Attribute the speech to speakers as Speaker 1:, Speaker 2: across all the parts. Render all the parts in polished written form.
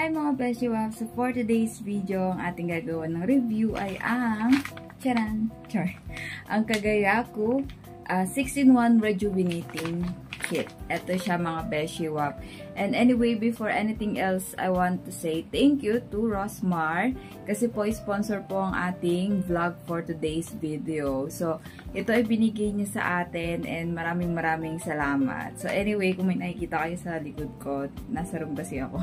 Speaker 1: Hi mga Beshi Waps! So for today's video, ang ating gagawa ng review ay ang ang Kagayaku 6-in-1 Rejuvenating Kit. Ito siya mga Beshi Wap. And anyway, before anything else, I want to say thank you to Rosmar kasi po sponsor po ang ating vlog for today's video. So, ito ay binigay niya sa atin and maraming salamat. So anyway, kung may nakikita kayo sa likod ko, nasa room kasi ako.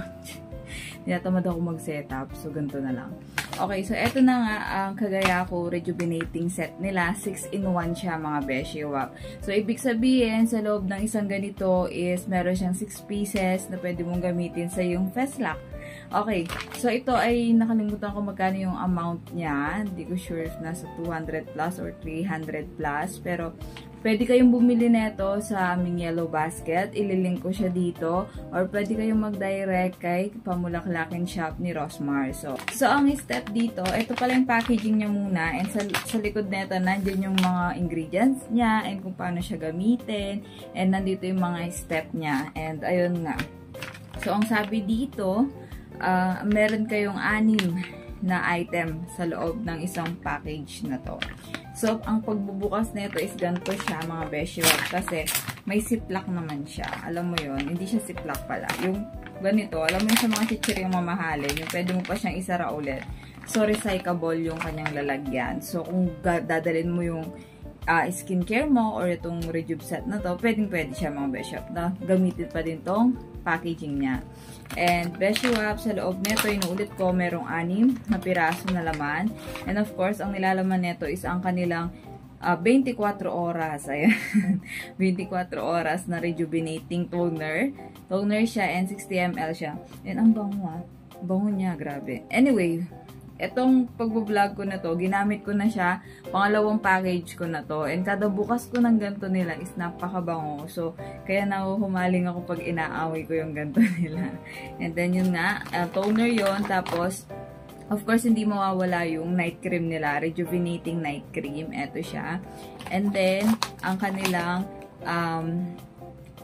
Speaker 1: Tinatamad ako mag-setup, so ganito na lang. Okay, so eto na nga ang Kagayaku Rejuvenating Set nila. 6-in-1 siya mga Beshi Wap. So, ibig sabihin, sa loob ng isang ganito is meron siyang 6 pieces na pwede mong gamitin sa yung Festlock. Okay, so ito ay nakalimutan ko magkano yung amount niya. Hindi ko sure if nasa 200 plus or 300 plus. Pero, pwede kayong bumili nito sa aming Yellow Basket. Ililink ko siya dito. Or pwede kayong mag-direct kay Pamulaklakin Shop ni Rosmar. So ang step dito, ito pala yung packaging niya muna. And sa likod nito, nandyan yung mga ingredients niya and kung paano siya gamitin. And nandito yung mga step niya. And ayun nga. So ang sabi dito, meron kayong 6 na item sa loob ng isang package na to. So, ang pagbubukas nito is ganito siya mga Beshi Wap kasi may ziplock naman siya. Alam mo yon, hindi siya ziplock pala. Yung ganito, alam mo yung sa mga chichiring mamahalin, yung pwede mo pa siyang isara ulit. So, recyclable yung kanyang lalagyan. So, kung dadalhin mo yung skincare mo or itong Rejuve set na to, pwede siya mga Beshi Wap na gamitin pa din tong packaging niya. And Beshi Wap, sa loob nito, inuulit ko, merong 6 na piraso na laman. And of course, ang nilalaman nito is ang kanilang 24 oras. Ayan. 24 oras na rejuvenating toner. Toner siya and 60 ml siya. And ang bango bango niya, grabe. Anyway, etong pag-vlog ko na to, ginamit ko na siya, pangalawang package ko na to, and kada bukas ko ng ganito nila is napakabango. So, kaya nahuhumaling ako pag inaaway ko yung ganito nila. And then yun nga, toner yon. Tapos, of course, hindi mawawala yung night cream nila, rejuvenating night cream. Eto siya. And then, ang kanilang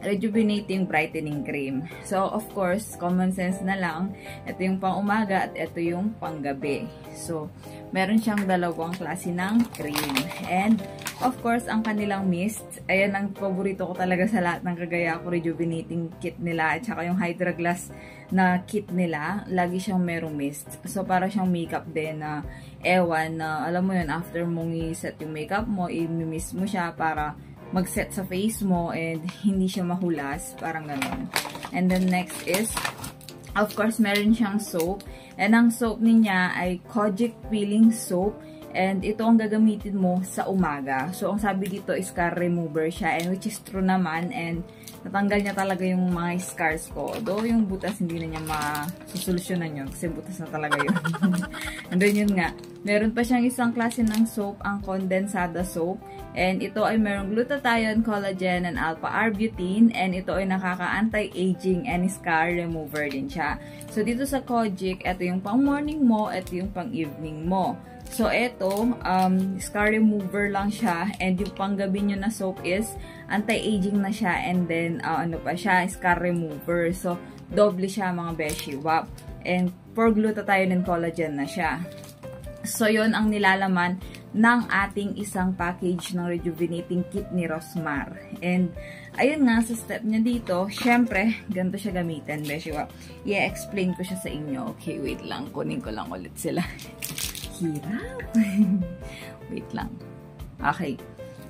Speaker 1: rejuvenating brightening cream. So, of course, common sense na lang. Ito yung pang umaga at ito yung pang gabi. So, meron siyang dalawang klase ng cream. And, of course, ang kanilang mist. Ayan ang paborito ko talaga sa lahat ng Kagayaku Rejuvenating Kit nila. At saka yung Hydra Glass na kit nila. Lagi siyang merong mist. So, para siyang makeup din na ewan na, alam mo yun, after mong i-set yung makeup mo, i-mist mo siya para mag-set sa face mo and hindi siya mahulas. Parang ganun. And then next is, of course, meron siyang soap. And ang soap niya ay Kojic Peeling Soap. And ito ang gagamitin mo sa umaga. So, ang sabi dito is scar remover siya. And which is true naman. And natanggal niya talaga yung mga scars ko. Though yung butas hindi na niya masusolusyonan yun. Kasi butas na talaga yun. And then yun nga. Meron pa siyang isang klase ng soap, ang Condensada Soap. And ito ay merong glutathione, collagen, and alpha-arbutin. And ito ay nakaka-anti-aging and scar remover din siya. So, dito sa Kojic, ito yung pang-morning mo, ito yung pang-evening mo. So, ito, scar remover lang siya. And yung pang-gabi nyo na soap is anti-aging na siya. And then, ano pa siya, scar remover. So, doble siya mga Beshi Wap. And for glutathione and collagen na siya. So, yon ang nilalaman ng ating isang package ng rejuvenating kit ni Rosmar. And, ayun nga, sa step niya dito, syempre, ganito siya gamitin, Beshi Wap. I-explain ko siya sa inyo. Okay, wait lang. Kunin ko lang ulit sila. Hirap. Wait lang. Okay.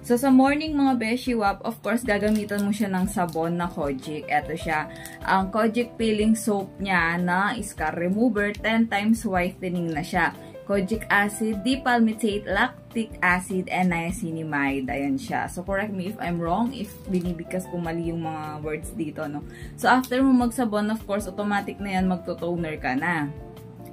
Speaker 1: So, sa morning mga Beshi Wap, of course, gagamitan mo siya ng sabon na Kojic. Ito siya. Ang Kojic Peeling Soap niya na scar remover, 10 times whitening na siya. Kojic acid, dipalmitate, lactic acid, and niacinamide. Ayan siya. So, correct me if I'm wrong, if binibigkas ko mali yung mga words dito, no? So, after mo magsabon, of course, automatic na yan, magto-toner ka na.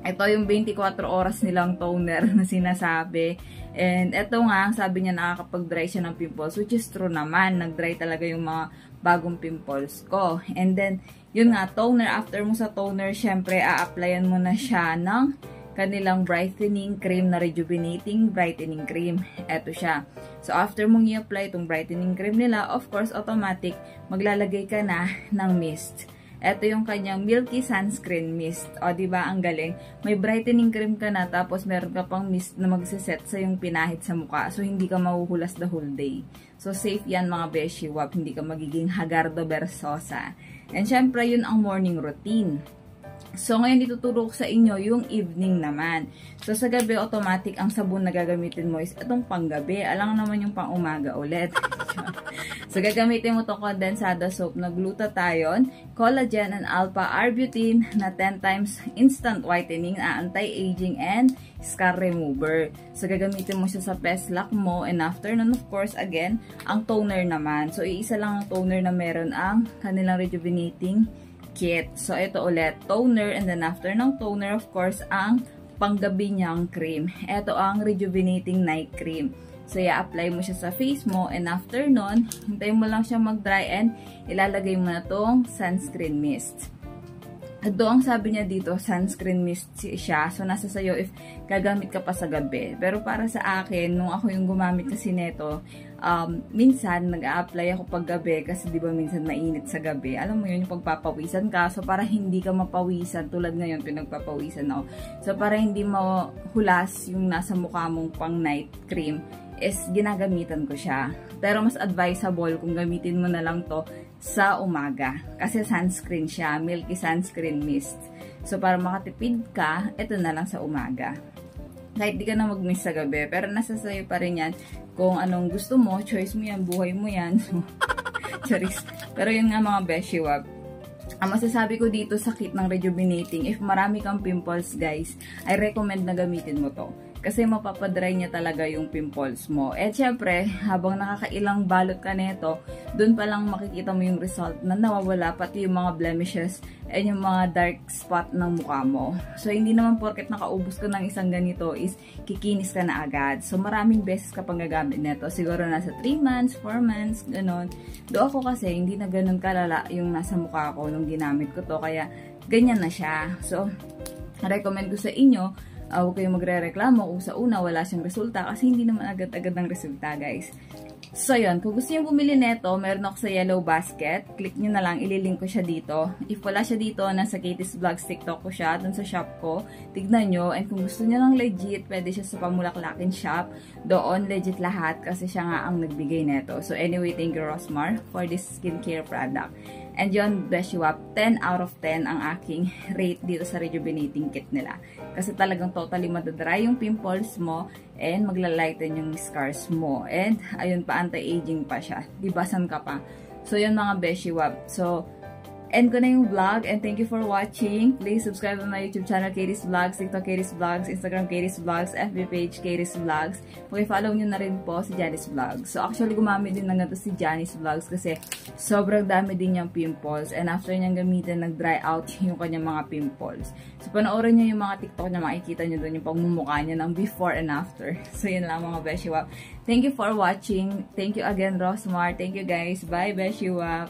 Speaker 1: Ito yung 24 oras nilang toner na sinasabi. And ito nga, sabi niya nakakapag-dry siya ng pimples, which is true naman. Nag-dry talaga yung mga bagong pimples ko. And then, yun nga, toner. After mo sa toner, syempre, a-applyan mo na siya ng kanilang brightening cream na rejuvenating brightening cream. Ito siya. So, after mong i-apply itong brightening cream nila, of course, automatic, maglalagay ka na ng mist. Ito yung kanyang Milky Sunscreen Mist. O, diba? Ang galing. May brightening cream ka na, tapos meron ka pang mist na magsiset sa yung pinahid sa mukha. So, hindi ka mahuhulas the whole day. So, safe yan mga beshi wap. Hindi ka magiging hagardo bersosa. And syempre, yun ang morning routine. So, ngayon ituturo ko sa inyo yung evening naman. So, sa gabi, automatic ang sabon na gagamitin mo is itong panggabi. Alang naman yung pang umaga ulit. So, gagamitin mo itong condensada soap na glutathione, collagen, and alpha-arbutin na 10 times instant whitening, anti-aging, and scar remover. So, gagamitin mo siya sa PESLAC mo. And after nun, of course, again, ang toner naman. So, iisa lang ang toner na meron ang kanilang rejuvenating kit. So, ito ulit, toner, and then after ng toner, of course, ang panggabi niyang cream. Ito ang rejuvenating night cream. So, i-apply mo siya sa face mo, and after nun, hintayin mo lang siya mag-dry, and ilalagay mo na tong sunscreen mist. At doon, ang sabi niya dito, sunscreen mist siya. So, nasa sayo if gagamit ka pa sa gabi. Pero para sa akin, nung ako yung gumamit kasi neto, minsan, nag-a-apply ako pag gabi kasi di ba minsan mainit sa gabi. Alam mo yun, yung pagpapawisan ka. So, para hindi ka mapawisan, tulad ngayon, pinagpapawisan ako. So, para hindi mahulas yung nasa mukha mong pang night cream, is ginagamitan ko siya. Pero mas advisable kung gamitin mo na lang to sa umaga. Kasi sunscreen siya, Milky Sunscreen Mist. So, para makatipid ka, ito na lang sa umaga. Kahit di ka na mag-miss sa gabi, pero nasa sayo pa rin yan. Kung anong gusto mo, choice mo yan, buhay mo yan. Charis. Pero yun nga mga beshi wap. Ang masasabi ko dito sa kit ng rejuvenating, if marami kang pimples guys, I recommend na gamitin mo to. Kasi mapapadry niya talaga yung pimples mo. At syempre, habang nakakailang balot ka nito, dun pa lang makikita mo yung result na nawawala pati yung mga blemishes and yung mga dark spot ng mukha mo. So, hindi naman porket nakaubos ka ng isang ganito is kikinis ka na agad. So, maraming beses ka pang gagamit nito. Siguro nasa 3 months, 4 months, gano'n. Do ako kasi, hindi na gano'n kalala yung nasa mukha ko nung ginamit ko to. Kaya, ganyan na siya. So, recommend ko sa inyo, huwag kayong magre-reklamo kung sa una wala siyang resulta kasi hindi naman agad-agad ng resulta guys. So yun, kung gusto nyo bumili neto, meron ako sa yellow basket. Click nyo na lang, ililink ko siya dito. If wala siya dito, nasa Katie's Vlogs TikTok ko siya, dun sa shop ko. Tignan nyo, and kung gusto nyo lang legit, pwede siya sa Pamulaklakin shop. Doon, legit lahat kasi siya nga ang nagbigay neto. So anyway, thank you Rosmar for this skincare product. And yun, beshi wap, 10 out of 10 ang aking rate dito sa rejuvenating kit nila. Kasi talagang totally madadry yung pimples mo and maglalighten yung scars mo. And ayun pa, anti-aging pa siya. Dibasan ka pa. So yun mga beshi wap. So, end ko na yung vlog and thank you for watching. Please subscribe to my YouTube channel, Katie's Vlogs, TikTok, Katie's Vlogs, Instagram, Katie's Vlogs, FB page, Katie's Vlogs. Follow nyo na rin po si Janice Vlogs. So, actually, gumamit din na nga to si Janice Vlogs kasi sobrang dami din niyang pimples and after niyang gamitin, nag-dry out yung kanyang mga pimples. So, panoorin niyo yung mga TikTok niya, makikita niyo doon yung pagmumukha niya ng before and after. So, yun lang mga beshi wap. Thank you for watching. Thank you again, Rosmar. Thank you guys. Bye, beshi wap.